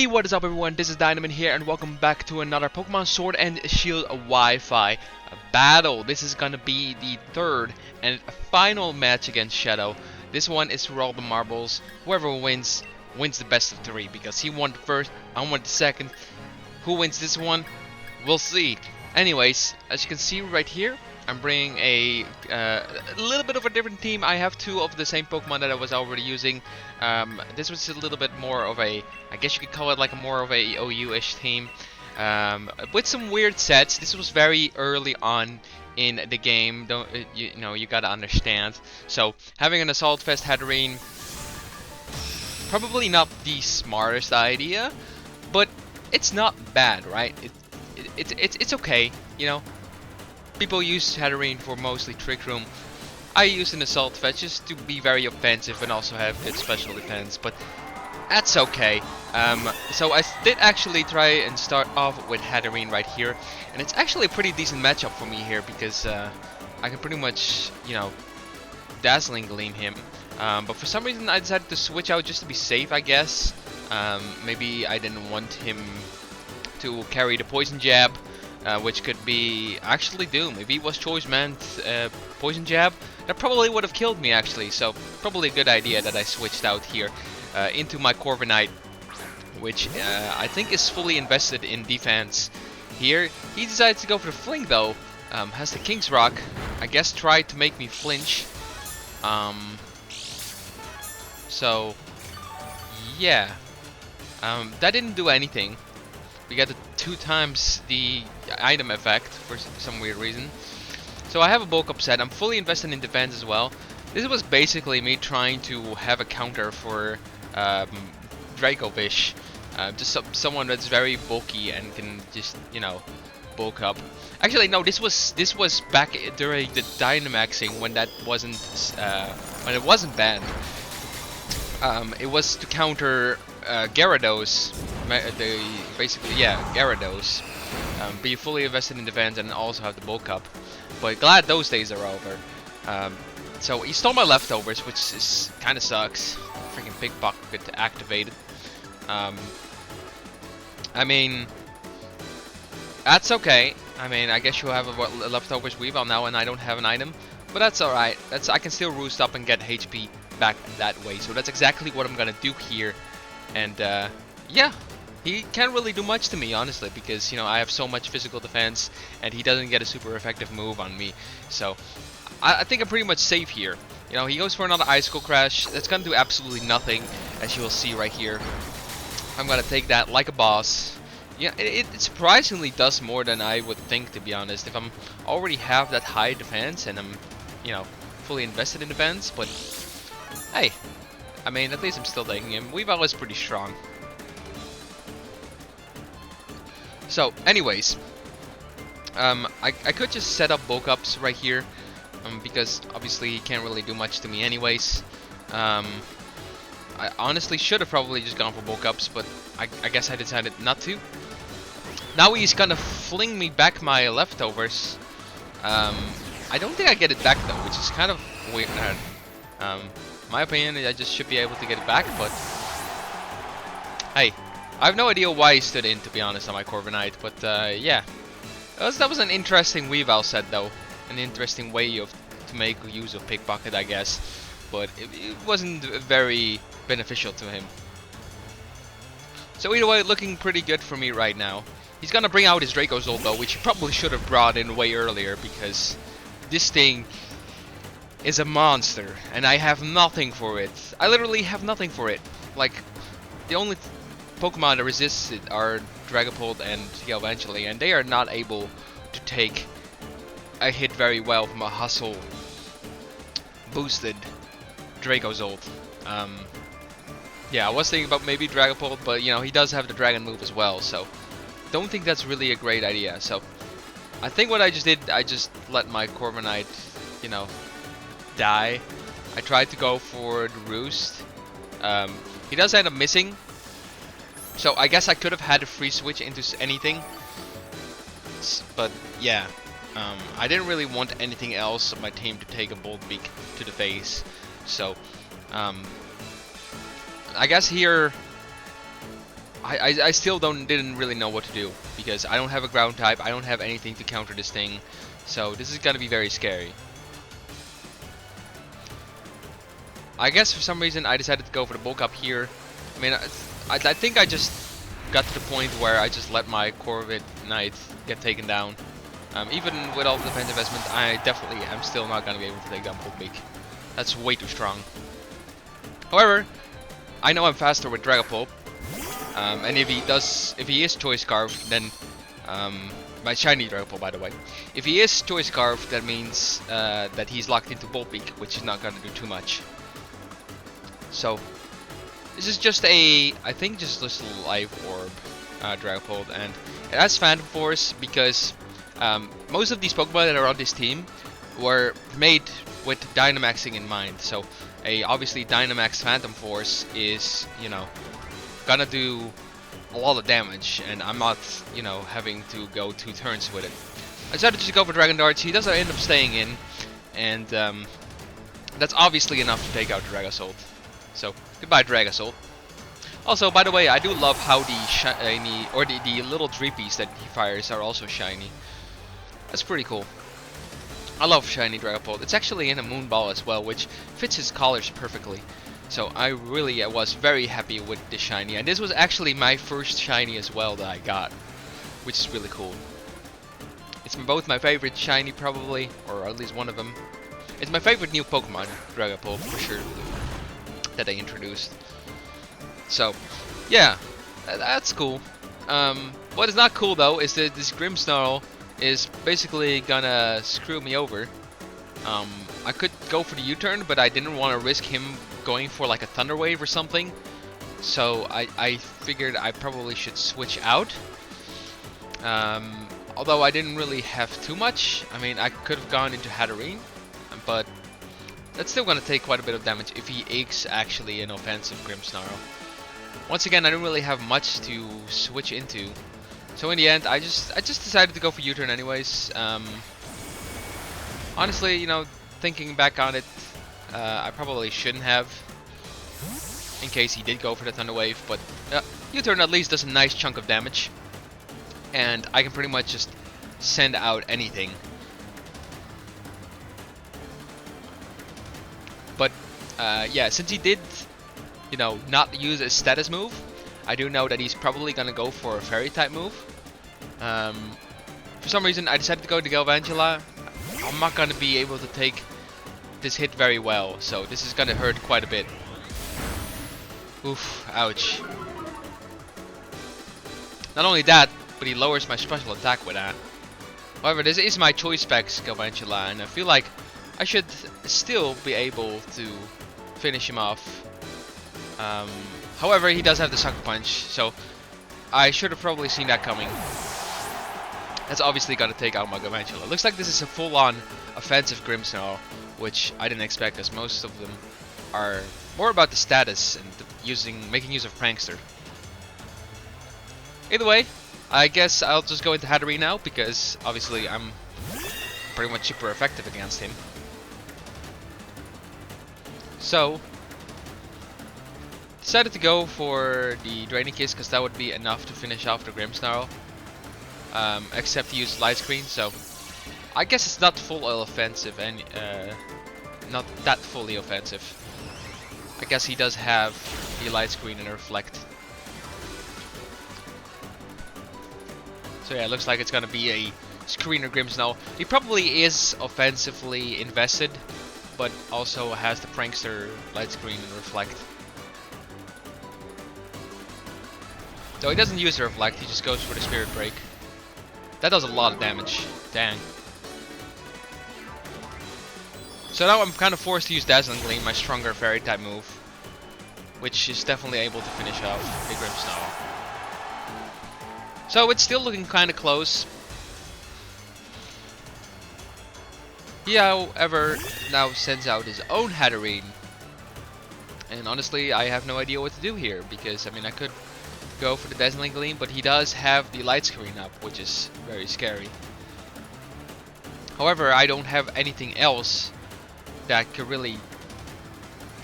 Hey, what is up everyone, this is Dynamite here and welcome back to another Pokemon Sword and Shield Wi-Fi battle. This is gonna be the third and final match against Shadow. This one is for all the marbles. Whoever wins the best of three, because he won the first, I won the second. Who wins this one? We'll see. Anyways, as you can see right here, I'm bringing a little bit of a different team. I have two of the same Pokemon that I was already using. This was a little bit more of a, I guess you could call it like a more of a OU-ish team. With some weird sets. This was very early on in the game. You know, you gotta understand. So having an Assault Vest Hatterene, probably not the smartest idea, but it's not bad, right? It's okay, you know. People use Hatterene for mostly Trick Room. I use an Assault Vest just to be very offensive and also have good special defense, but that's okay. So I did actually try and start off with Hatterene right here, and it's actually a pretty decent matchup for me here because I can pretty much, you know, Dazzling Gleam him. But for some reason I decided to switch out just to be safe, I guess. Maybe I didn't want him to carry the Poison Jab. Which could be actually Doom. If he was Choice meant Poison Jab, that probably would have killed me actually. So probably a good idea that I switched out here into my Corviknight, which I think is fully invested in defense. Here he decides to go for the Fling though. Has the King's Rock. I guess tried to make me flinch. So yeah, that didn't do anything. We got 2 times the item effect for some weird reason. So I have a bulk up set. I'm fully invested in defense as well. This was basically me trying to have a counter for Dracovish. Just someone that's very bulky and can just, you know, bulk up. Actually, no, this was back during the Dynamaxing when that wasn't when it wasn't banned. It was to counter Gyarados. Basically, yeah, Gyarados. Be fully invested in defense and also have the bulk up. But glad those days are over. So he stole my leftovers, which is kind of sucks. Freaking pickpocket activated. I mean, that's okay. I mean, I guess you'll have a leftovers Weavile now, and I don't have an item, but that's all right. I can still roost up and get HP back that way. So that's exactly what I'm gonna do here. And yeah. He can't really do much to me, honestly, because, you know, I have so much physical defense, and he doesn't get a super effective move on me. So, I think I'm pretty much safe here. You know, he goes for another Icicle Crash. That's gonna do absolutely nothing, as you will see right here. I'm gonna take that like a boss. Yeah, it surprisingly does more than I would think, to be honest. If I'm already have that high defense, and I'm, you know, fully invested in defense, but hey, I mean, at least I'm still taking him. Weavile is pretty strong. So, anyways, I could just set up bulk ups right here, because obviously he can't really do much to me anyways. I honestly should have probably just gone for bulk ups, but I guess I decided not to. Now he's gonna fling me back my leftovers. I don't think I get it back though, which is kind of weird. My opinion, I just should be able to get it back, but hey. I have no idea why he stood in, to be honest, on my Corviknight, but yeah. That was an interesting Weavile set, though. An interesting way to make use of Pickpocket, I guess. But it wasn't very beneficial to him. So either way, looking pretty good for me right now. He's gonna bring out his Dracozolt, though, which he probably should have brought in way earlier, because this thing is a monster, and I have nothing for it. I literally have nothing for it. Like, the only Pokemon that resist it are Dragapult and Galvantula, and they are not able to take a hit very well from a hustle boosted Dracozolt. Yeah, I was thinking about maybe Dragapult, but you know, he does have the dragon move as well, so don't think that's really a great idea. So I think what I just did, I just let my Corviknight, you know, die. I tried to go for the Roost. He does end up missing. So I guess I could have had a free switch into anything, but yeah, I didn't really want anything else on my team to take a Bolt Beak to the face. So I guess here I still didn't really know what to do, because I don't have a ground type, I don't have anything to counter this thing, so this is gonna be very scary. I guess for some reason I decided to go for the bulk up here. I mean, I think I just got to the point where I just let my Corvid Knight get taken down. Even with all the defense investment, I definitely am still not gonna be able to take down Pultbeak. That's way too strong. However, I know I'm faster with Dragapult. And if he is Choice Scarf, then my shiny Dragapult, by the way. If he is Choice Scarf, that means that he's locked into Pultbeak, which is not gonna do too much. So this is just I think just this Life Orb Dragapult, and it has Phantom Force because most of these Pokemon that are on this team were made with Dynamaxing in mind. So obviously Dynamax Phantom Force is, you know, gonna do a lot of damage, and I'm not, you know, having to go 2 turns with it. I decided to just go for Dragon Darts. He does end up staying in, and that's obviously enough to take out Dragapult. So goodbye Dragapult. Also, by the way, I do love how the shiny, or the little Dreepies that he fires are also shiny. That's pretty cool. I love shiny Dragapult. It's actually in a Moonball as well, which fits his colors perfectly. So I really was very happy with this shiny, and this was actually my first shiny as well that I got, which is really cool. It's both my favorite shiny probably, or at least one of them. It's my favorite new Pokemon, Dragapult, for sure, that they introduced. So, yeah, that's cool. What is not cool though is that this Grimmsnarl is basically gonna screw me over. I could go for the U-turn, but I didn't want to risk him going for like a Thunder Wave or something. So I figured I probably should switch out. Although I didn't really have too much. I mean, I could have gone into Hatterene, but that's still gonna take quite a bit of damage if he is actually an offensive Grimmsnarl. Once again, I don't really have much to switch into. So in the end, I just decided to go for U-turn anyways. Honestly, you know, thinking back on it, I probably shouldn't have, in case he did go for the Thunder Wave, but U-turn at least does a nice chunk of damage, and I can pretty much just send out anything. But yeah, since he did, you know, not use a status move, I do know that he's probably gonna go for a Fairy type move. For some reason, I decided to go to Galvantula. I'm not gonna be able to take this hit very well, so this is gonna hurt quite a bit. Oof, ouch. Not only that, but he lowers my special attack with that. However, this is my choice specs Galvantula, and I feel like I should still be able to finish him off. However, he does have the Sucker Punch, so I should have probably seen that coming. That's obviously gonna take out my Galvantula. Looks like this is a full-on offensive Grimmsnarl, which I didn't expect, as most of them are more about the status and making use of Prankster. Either way, I guess I'll just go into Hatterene now, because obviously I'm pretty much super effective against him. So, decided to go for the Draining Kiss, because that would be enough to finish off the Grimmsnarl. Except he used Light Screen, so I guess it's not full offensive, and not that fully offensive. I guess he does have the Light Screen and Reflect. So yeah, it looks like it's gonna be a Screener Grimmsnarl. He probably is offensively invested, but also has the Prankster, Light Screen, and Reflect. So he doesn't use the Reflect, he just goes for the Spirit Break. That does a lot of damage. Dang. So now I'm kind of forced to use Dazzling Gleam, my stronger Fairy type move, which is definitely able to finish off the Grimmsnarl. So it's still looking kind of close. He, however, now sends out his own Hatterene. And honestly, I have no idea what to do here, because, I mean, I could go for the Dazzling Gleam, but he does have the Light Screen up, which is very scary. However, I don't have anything else that could really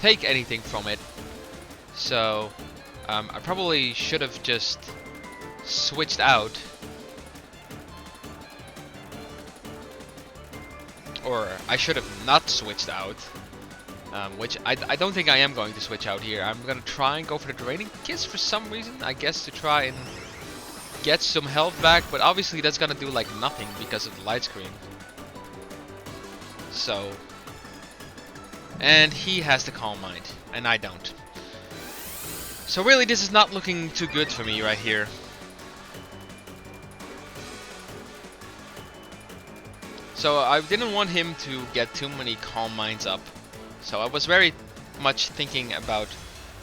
take anything from it. So, I probably should have just switched out. Or I should have not switched out. Which I don't think I am going to switch out here. I'm gonna try and go for the Draining Kiss for some reason. I guess to try and get some health back. But obviously that's gonna do like nothing because of the light screen. So... And he has the Calm Mind. And I don't. So really this is not looking too good for me right here. So I didn't want him to get too many Calm Minds up. So I was very much thinking about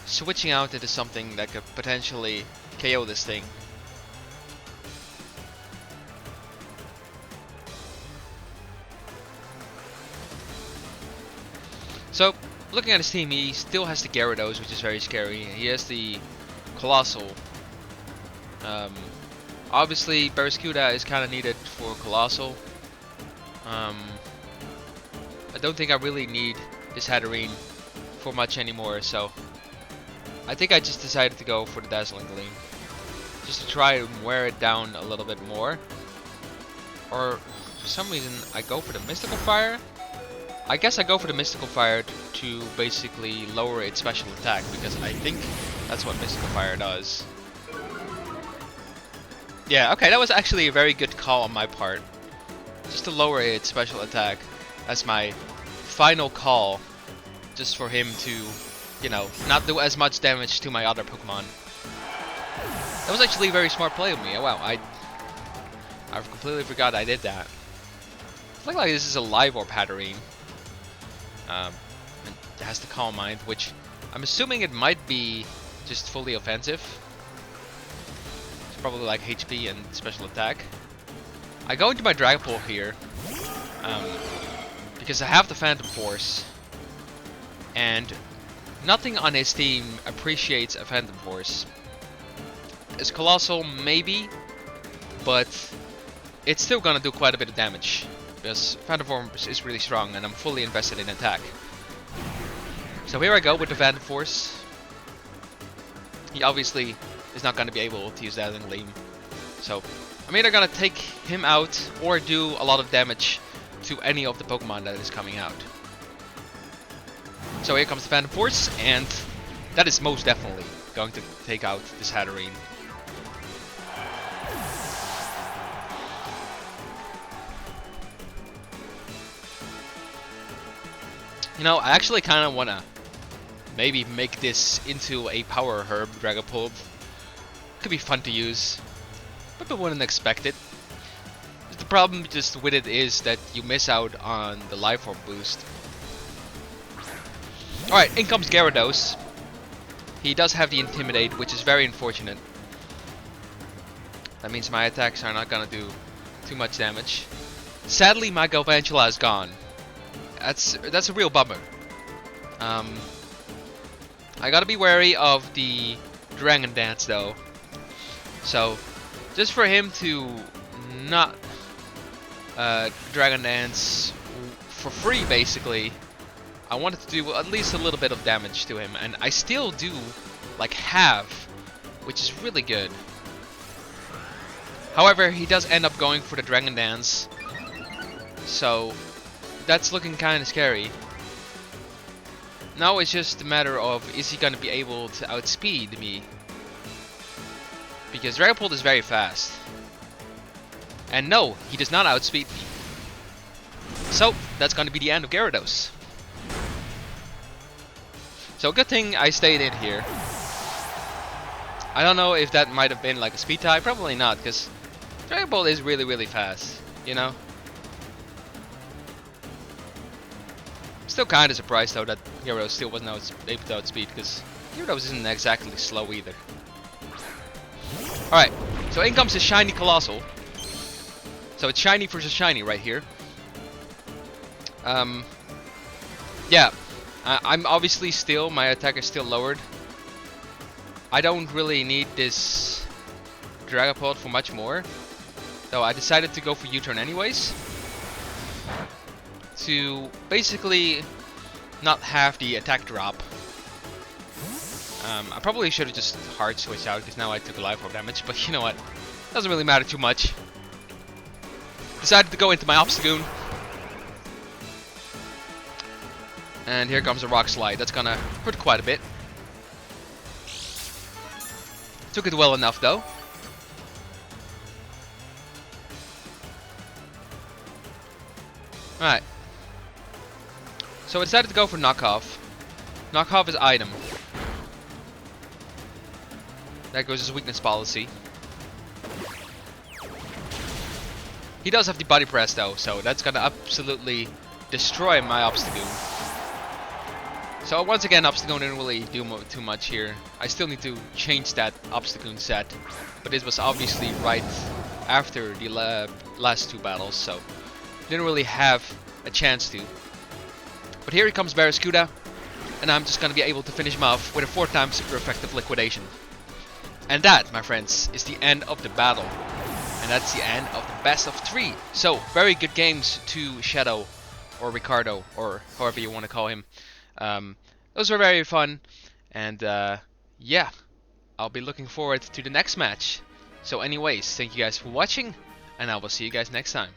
switching out into something that could potentially KO this thing. So, looking at his team, he still has the Gyarados, which is very scary. He has the Colossal. Obviously, Barraskewda is kind of needed for Colossal. I don't think I really need this Hatterene for much anymore, so I think I just decided to go for the Dazzling Gleam. Just to try and wear it down a little bit more. Or, for some reason, I go for the Mystical Fire? I guess I go for the Mystical Fire to basically lower its special attack, because I think that's what Mystical Fire does. Yeah, okay, that was actually a very good call on my part. Just to lower its special attack as my final call, just for him to, you know, not do as much damage to my other Pokemon. That was actually a very smart play of me. Oh, wow, I completely forgot I did that. It's like this is a Live Orb Hatterene. It has the Calm Mind, which I'm assuming it might be just fully offensive. It's probably like HP and special attack. I go into my Dragapult here, because I have the Phantom Force, and nothing on his team appreciates a Phantom Force. It's Colossal, maybe, but it's still gonna do quite a bit of damage, because Phantom Force is really strong, and I'm fully invested in attack. So here I go with the Phantom Force. He obviously is not gonna be able to use Dazzling Gleam, so I'm either gonna take him out or do a lot of damage to any of the Pokemon that is coming out. So here comes the Phantom Force, and that is most definitely going to take out this Hatterene. You know, I actually kind of want to maybe make this into a Power Herb Dragapult. Could be fun to use, but I wouldn't expect it. The problem just with it is that you miss out on the Life Orb boost. Alright, in comes Gyarados. He does have the Intimidate, which is very unfortunate. That means my attacks are not gonna do too much damage. Sadly, my Galvantula is gone. That's a real bummer. I gotta be wary of the Dragon Dance though. So, just for him to not Dragon Dance for free, basically, I wanted to do at least a little bit of damage to him, and I still do like half, which is really good. However, he does end up going for the Dragon Dance, so that's looking kind of scary. Now it's just a matter of, is he going to be able to outspeed me? Because Dragapult is very fast. And no, he does not outspeed me. So, that's going to be the end of Gyarados. So, good thing I stayed in here. I don't know if that might have been like a speed tie. Probably not, because Dragapult is really, really fast, you know? Still kind of surprised though that Gyarados still wasn't able to outspeed, because Gyarados isn't exactly slow either. Alright, so in comes the shiny Colossal. So it's shiny versus shiny right here. Yeah, I'm obviously still, my attack is still lowered. I don't really need this Dragapult for much more, though I decided to go for U-turn anyways, to basically not have the attack drop. I probably should have just hard switched out because now I took a life orb damage, but you know what? Doesn't really matter too much. Decided to go into my Obstagoon. And here comes a Rock Slide. That's gonna hurt quite a bit. Took it well enough though. Alright. So I decided to go for Knockoff. Knockoff is item. That goes his weakness policy. He does have the body press though, so that's gonna absolutely destroy my Obstagoon. So once again, Obstagoon didn't really do too much here. I still need to change that Obstagoon set, but this was obviously right after the last two battles, so didn't really have a chance to. But here he comes Barraskewda, and I'm just gonna be able to finish him off with a 4-time super effective liquidation. And that, my friends, is the end of the battle. And that's the end of the best of 3. So, very good games to ShXduw, or Ricardo, or however you want to call him. Those were very fun, and yeah, I'll be looking forward to the next match. So anyways, thank you guys for watching, and I will see you guys next time.